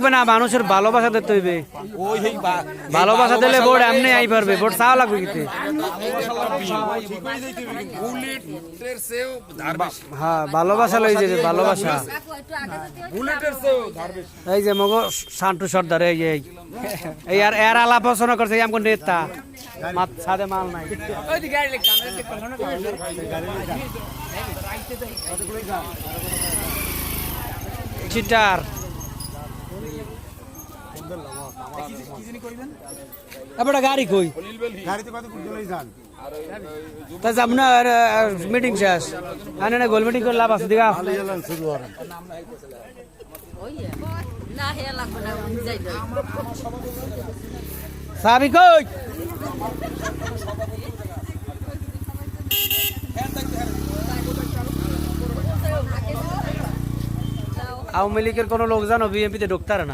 লাগবে না, মানুষের ভালোবাসা দিতে হইবে। ভালোবাসা দিলে ভোট এমনি আই পারবে, ভোট চাওয়া লাগবে কিন্তু। হ্যাঁ ভালোবাসা লই যে ভালোবাসা। এই যে মগো শান্টু সর্দার এই আর এর আলাপ আলোচনা করছে এমন নেতা সাদে মাল নাই। চিটার এবার গাড়ি কই তা যাব না, মিটিং শেষ না গোল মিটিং করে লাভ আছে দিঘা সাবি কই আওয়ামী লীগের কোনো লোক জানো বিএনপিতে ঢুকতে পারে না।